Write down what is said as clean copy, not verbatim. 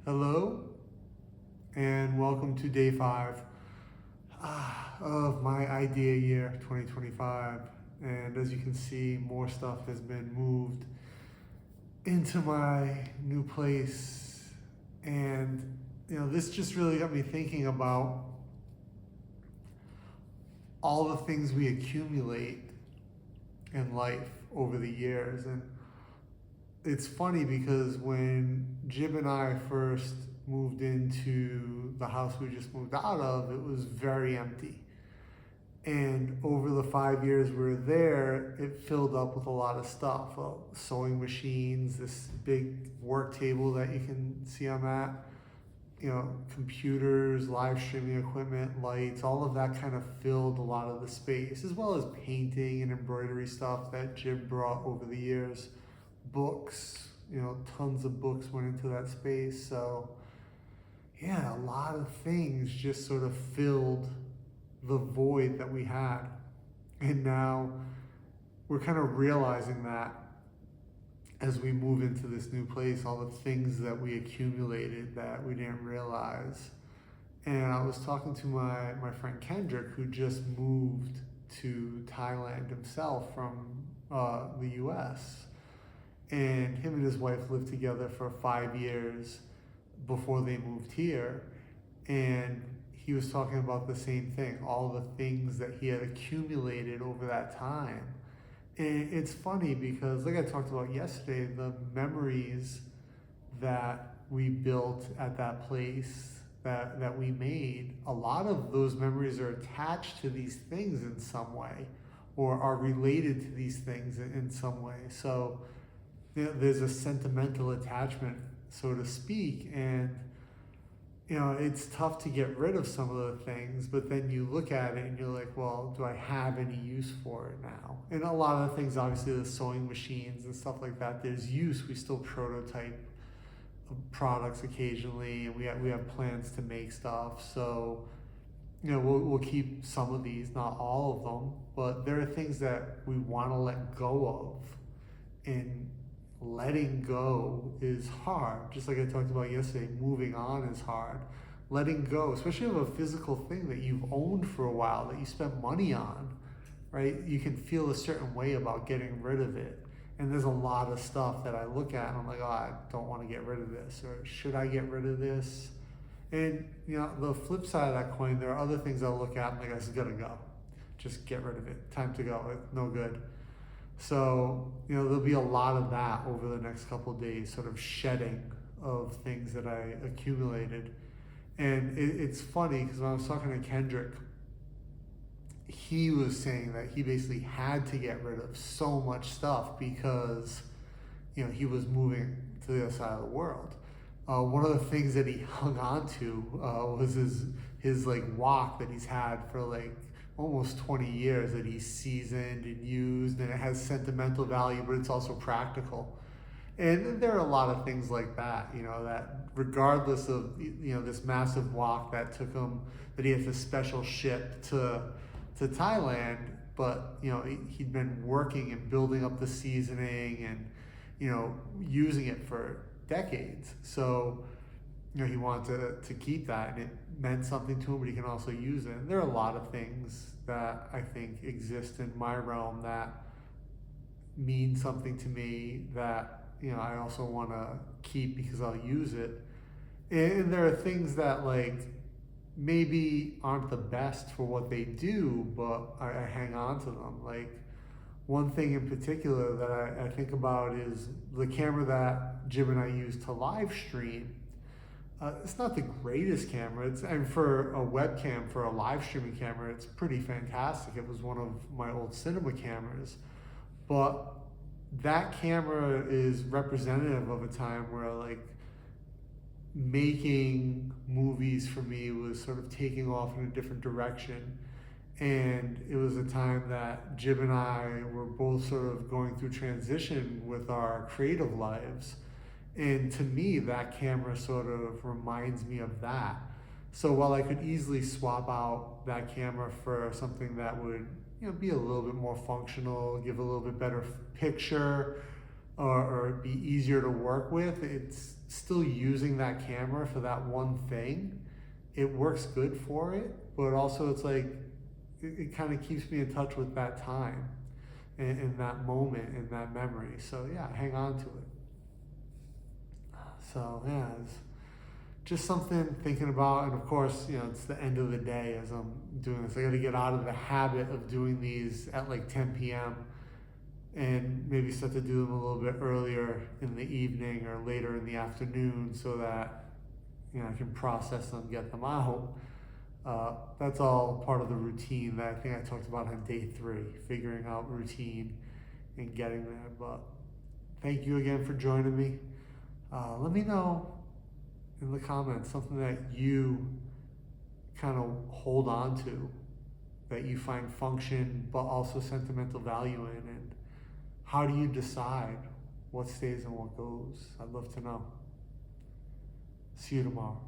Hello, and welcome to day 5 of my idea year 2025. And as you can see, more stuff has been moved into my new place. And, this just really got me thinking about all the things we accumulate in life over the years. And it's funny because when Jib and I first moved into the house we just moved out of, it was very empty. And over the 5 years we were there, it filled up with a lot of stuff. Sewing machines, this big work table that you can see I'm at, computers, live streaming equipment, lights, all of that kind of filled a lot of the space, as well as painting and embroidery stuff that Jib brought over the years. Books, tons of books went into that space. So yeah, a lot of things just sort of filled the void that we had. And now we're kind of realizing that as we move into this new place, all the things that we accumulated that we didn't realize. And I was talking to my friend Kendrick, who just moved to Thailand himself from the US. And him and his wife lived together for 5 years before they moved here. And he was talking about the same thing, all the things that he had accumulated over that time. And it's funny because, like I talked about yesterday, the memories that we built at that place that we made, a lot of those memories are attached to these things in some way or are related to these things in some way. So there's a sentimental attachment, so to speak, and it's tough to get rid of some of the things, but then you look at it and you're like, well, do I have any use for it now? And a lot of the things, obviously the sewing machines and stuff like that, there's use. We still prototype products occasionally, and we have plans to make stuff. So we'll keep some of these, not all of them, but there are things that we want to let go of. And letting go is hard. Just like I talked about yesterday, moving on is hard. Letting go, especially of a physical thing that you've owned for a while, that you spent money on, right? You can feel a certain way about getting rid of it. And there's a lot of stuff that I look at and I'm like, oh, I don't want to get rid of this, or should I get rid of this? And the flip side of that coin, there are other things I'll look at and I'm like, this is gonna go. Just get rid of it. Time to go. It's no good. So, there'll be a lot of that over the next couple of days, sort of shedding of things that I accumulated. And it's funny because when I was talking to Kendrick, he was saying that he basically had to get rid of so much stuff because, he was moving to the other side of the world. One of the things that he hung on to was his wok that he's had for almost 20 years, that he's seasoned and used, and it has sentimental value, but it's also practical. And there are a lot of things like that, that regardless of, this massive wok that took him, that he has to special ship to Thailand, but, he'd been working and building up the seasoning and, using it for decades. So, he wanted to keep that, and it meant something to him, but he can also use it. And there are a lot of things that I think exist in my realm that mean something to me that, I also want to keep because I'll use it. And there are things that maybe aren't the best for what they do, but I hang on to them. One thing in particular that I think about is the camera that Jim and I use to live stream. It's not the greatest camera. And for a webcam, for a live streaming camera, it's pretty fantastic. It was one of my old cinema cameras. But that camera is representative of a time where making movies for me was sort of taking off in a different direction. And it was a time that Jib and I were both sort of going through transition with our creative lives. And to me, that camera sort of reminds me of that. So while I could easily swap out that camera for something that would, be a little bit more functional, give a little bit better picture, or be easier to work with, it's still using that camera for that one thing. It works good for it, but also it's like it kind of keeps me in touch with that time and that moment and that memory. So yeah, hang on to it. So yeah, it's just something thinking about. And of course, it's the end of the day as I'm doing this. I got to get out of the habit of doing these at like 10 p.m. and maybe start to do them a little bit earlier in the evening or later in the afternoon so that I can process them, get them out. That's all part of the routine that I think I talked about on day 3, figuring out routine and getting there. But thank you again for joining me. Let me know in the comments something that you kind of hold on to, that you find function but also sentimental value in, and how do you decide what stays and what goes? I'd love to know. See you tomorrow.